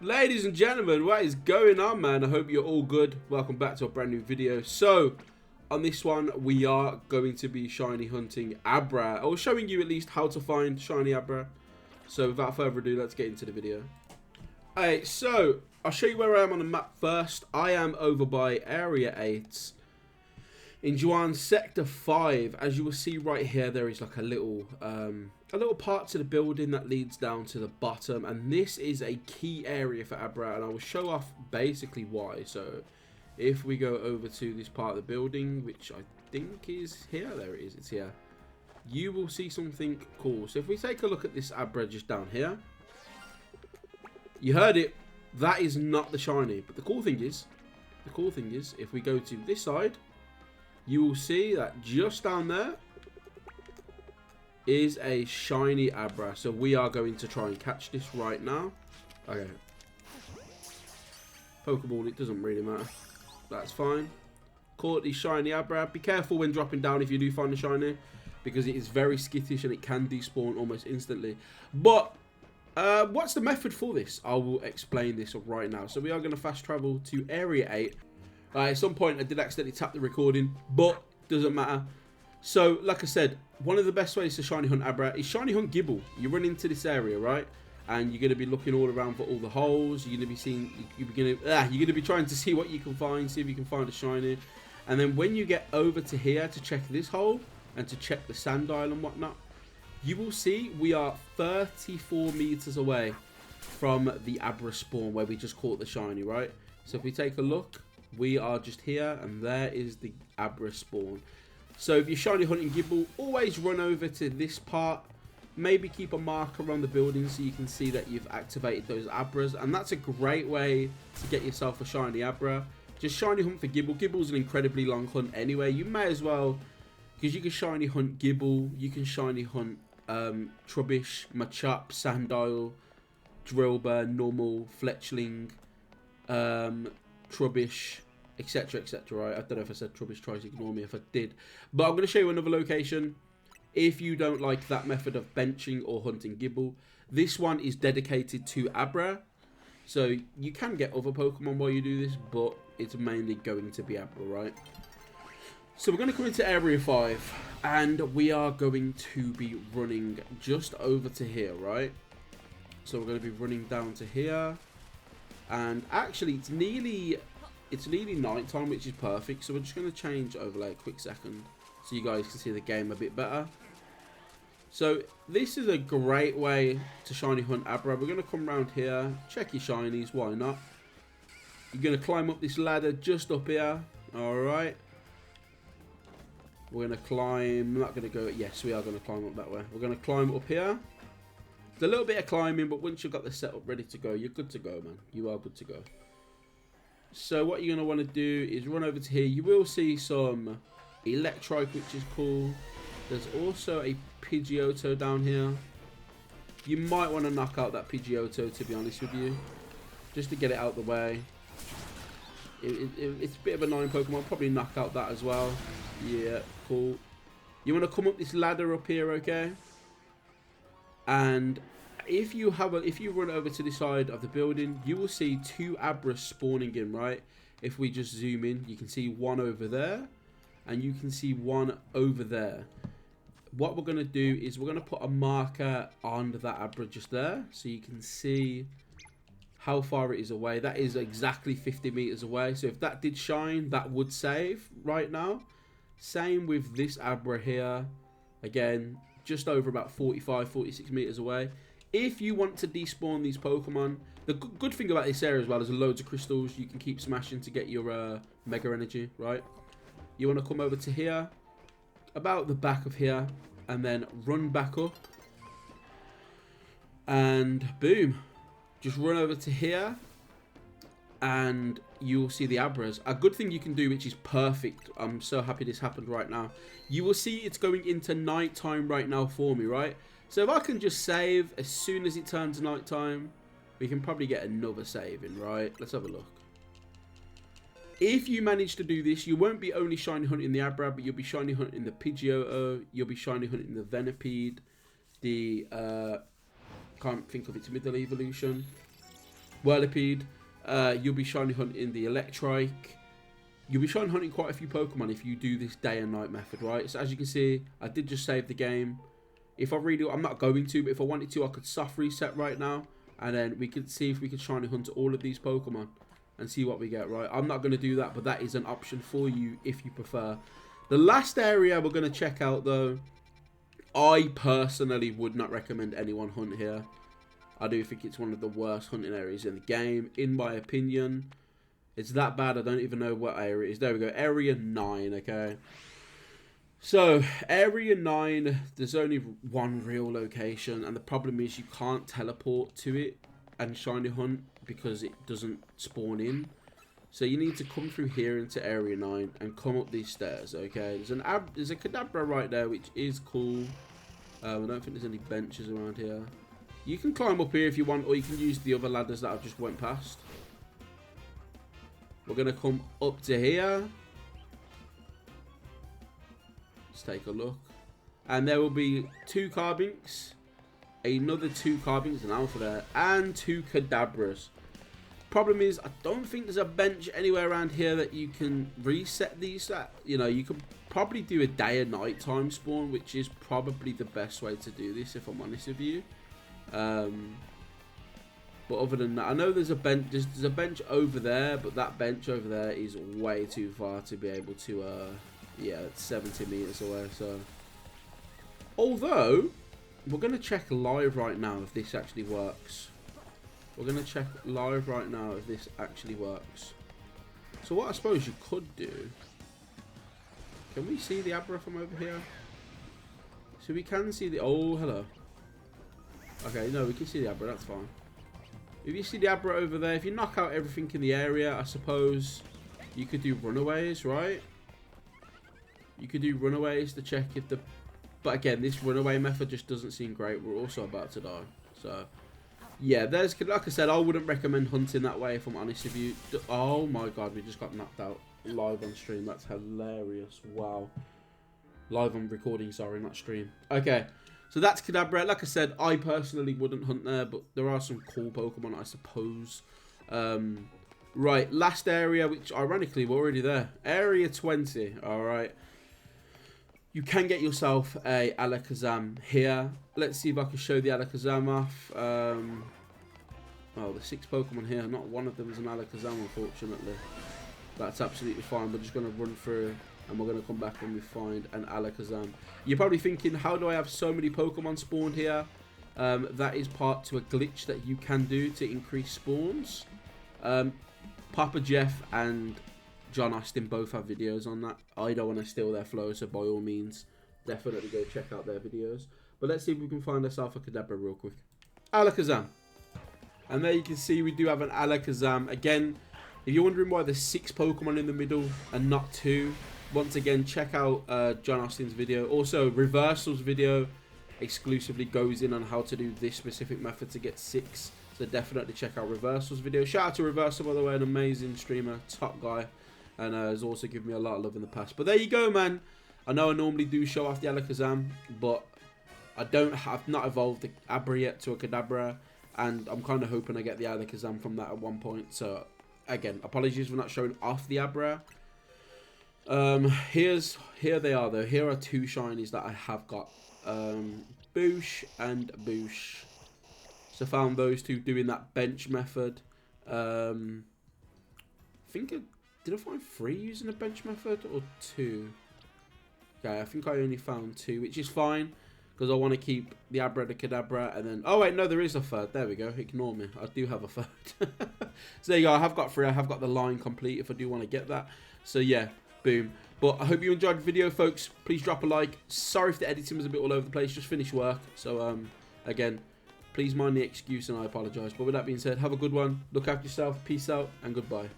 Ladies and gentlemen, what is going on, man? I hope you're all good. Welcome back to a brand new video. So, on this one, we are going to be shiny hunting Abra, or showing you at least how to find shiny Abra. So, without further ado, let's get into the video. Alright, so, I'll show you where I am on the map first. I am over by Area 8 in Juan Sector 5. As you will see right here, there is like a little part to the building that leads down to the bottom, and this is a key area for Abra, and I will show off basically why. So if we go over to this part of the building, which I think is here, there it is, it's here, you will see something cool. So if we take a look at this Abra just down here, you heard it, that is not the shiny, but the cool thing is if we go to this side, you will see that just down there is a shiny Abra. So we are going to try and catch this right now. Okay. Pokeball, it doesn't really matter. That's fine. Caught the shiny Abra. Be careful when dropping down if you do find a shiny, because it is very skittish and it can despawn almost instantly. But what's the method for this? I will explain this right now. So we are going to fast travel to Area 8. At some point I did accidentally tap the recording, but doesn't matter. So, like I said, one of the best ways to shiny hunt Abra is shiny hunt Gible. You run into this area, right? And you're going to be looking all around for all the holes. You're going to be seeing, you're going to be trying to see what you can find, see if you can find a shiny. And then when you get over to here to check this hole and to check the sand isle and whatnot, you will see we are 34 meters away from the Abra spawn where we just caught the shiny, right? So if we take a look, we are just here, and there is the Abra spawn. So if you're shiny hunting Gible, always run over to this part. Maybe keep a marker on the building so you can see that you've activated those Abras. And that's a great way to get yourself a shiny Abra. Just shiny hunt for Gible. Gible's an incredibly long hunt anyway. You may as well, because you can shiny hunt Gible. You can shiny hunt Trubbish, Machop, Sandile, Drillbur, Normal, Fletchling, Trubbish, etc, etc, right? I don't know if I said Trubbish, tries to ignore me if I did. But I'm going to show you another location. If you don't like that method of benching or hunting Gible, this one is dedicated to Abra. So you can get other Pokemon while you do this, but it's mainly going to be Abra, right? So we're going to come into Area 5, and we are going to be running just over to here, right? So we're going to be running down to here. And actually, it's nearly night time, which is perfect. So we're just going to change overlay a quick second so you guys can see the game a bit better. So this is a great way to shiny hunt Abra. We're going to come around here, check your shinies, why not? You're going to climb up this ladder just up here. Alright. We're going to climb, I'm not going to go, yes, we are going to climb up that way. We're going to climb up here. It's a little bit of climbing, but once you've got the setup ready to go, you're good to go, man. You are good to go. So what you're going to want to do is run over to here. You will see some Electrike, which is cool. There's also a Pidgeotto down here. You might want to knock out that Pidgeotto, to be honest with you, just to get it out the way. It's a bit of a annoying Pokemon. Probably knock out that as well. Yeah, cool. You want to come up this ladder up here, okay? And if you run over to the side of the building, you will see two Abras spawning in, right? If we just zoom in, you can see one over there, and you can see one over there. What we're going to do is we're going to put a marker on that Abra just there, so you can see how far it is away. That is exactly 50 meters away. So if that did shine, that would save right now. Same with this Abra here. Again, just over about 45, 46 meters away. If you want to despawn these Pokemon, the good thing about this area as well is loads of crystals you can keep smashing to get your Mega Energy, right? You want to come over to here, about the back of here, and then run back up. And boom. Just run over to here, and you'll see the Abras. A good thing you can do, which is perfect, I'm so happy this happened right now, you will see it's going into night time right now for me, right? So if I can just save as soon as it turns night time, we can probably get another save in, right? Let's have a look. If you manage to do this, you won't be only shiny hunting the Abra, but you'll be shiny hunting the Pidgeotto, you'll be shiny hunting the Venipede, the can't think of its middle evolution. Whirlipede. You'll be shiny hunting the Electrike. You'll be shiny hunting quite a few Pokemon if you do this day and night method, right? So as you can see, I did just save the game. If I really, I'm not going to, but if I wanted to, I could soft reset right now. And then we could see if we could shiny hunt all of these Pokemon and see what we get, right? I'm not going to do that, but that is an option for you if you prefer. The last area we're going to check out, though, I personally would not recommend anyone hunt here. I do think it's one of the worst hunting areas in the game, in my opinion. It's that bad, I don't even know what area it is. There we go, Area 9, okay? So, Area 9, there's only one real location, and the problem is you can't teleport to it and shiny hunt because it doesn't spawn in. So you need to come through here into Area 9 and come up these stairs, okay? There's a Kadabra right there, which is cool. I don't think there's any benches around here. You can climb up here if you want, or you can use the other ladders that I just went past. We're going to come up to here. Let's take a look. And there will be 2 Carbinks, another 2 Carbinks, an Alpha there, and 2 Kadabras. Problem is, I don't think there's a bench anywhere around here that you can reset these at. You know, you could probably do a day and night time spawn, which is probably the best way to do this, if I'm honest with you. But other than that, I know there's a bench. There's a bench over there, but that bench over there is way too far to be able to. Yeah, it's 70 meters away. So, although we're gonna check live right now if this actually works. We're gonna check live right now if this actually works. So what I suppose you could do. Can we see the Abra from over here? So we can see the. Oh, hello. Okay, no, we can see the Abra. That's fine. If you see the Abra over there, if you knock out everything in the area, I suppose you could do runaways, right? You could do runaways to check if the... But again, this runaway method just doesn't seem great. We're also about to die. So, yeah, there's... Like I said, I wouldn't recommend hunting that way, if I'm honest with you. Oh my god, we just got knocked out live on stream. That's hilarious. Wow. Live on recording, sorry, not stream. Okay. So that's Kadabra. Like I said, I personally wouldn't hunt there, but there are some cool Pokemon, I suppose. Right, last area, which ironically we're already there. Area 20, alright. You can get yourself a Alakazam here. Let's see if I can show the Alakazam off. Well, there's 6 Pokemon here. Not one of them is an Alakazam, unfortunately. That's absolutely fine. We're just going to run through... And we're going to come back when we find an Alakazam. You're probably thinking, how do I have so many Pokemon spawned here? That is part to a glitch that you can do to increase spawns. Papa Jeff and John Austin both have videos on that. I don't want to steal their flow, so by all means, definitely go check out their videos. But let's see if we can find ourselves a Kadabra real quick. Alakazam. And there you can see we do have an Alakazam. Again, if you're wondering why there's 6 Pokemon in the middle and not 2... Once again, check out John Austin's video. Also, Reversal's video exclusively goes in on how to do this specific method to get 6. So definitely check out Reversal's video. Shout out to Reversal, by the way, an amazing streamer, top guy. And has also given me a lot of love in the past. But there you go, man. I know I normally do show off the Alakazam, but I've not evolved the Abra yet to a Kadabra. And I'm kind of hoping I get the Alakazam from that at one point. So, again, apologies for not showing off the Abra. Here they are though. Here are 2 shinies that I have got. Boosh and Boosh. So found those 2 doing that bench method. I think did I find 3 using a bench method or 2? Okay, I think I only found 2, which is fine because I want to keep the Abra, the Kadabra, and then oh wait, no, there is a 3rd. There we go. Ignore me. I do have a 3rd. So there you go. I have got 3. I have got the line complete if I do want to get that. So yeah. Boom. But I hope you enjoyed the video, folks. Please drop a like. Sorry if the editing was a bit all over the place. Just finished work. So, again, please mind the excuse and I apologise. But with that being said, have a good one. Look after yourself. Peace out and goodbye.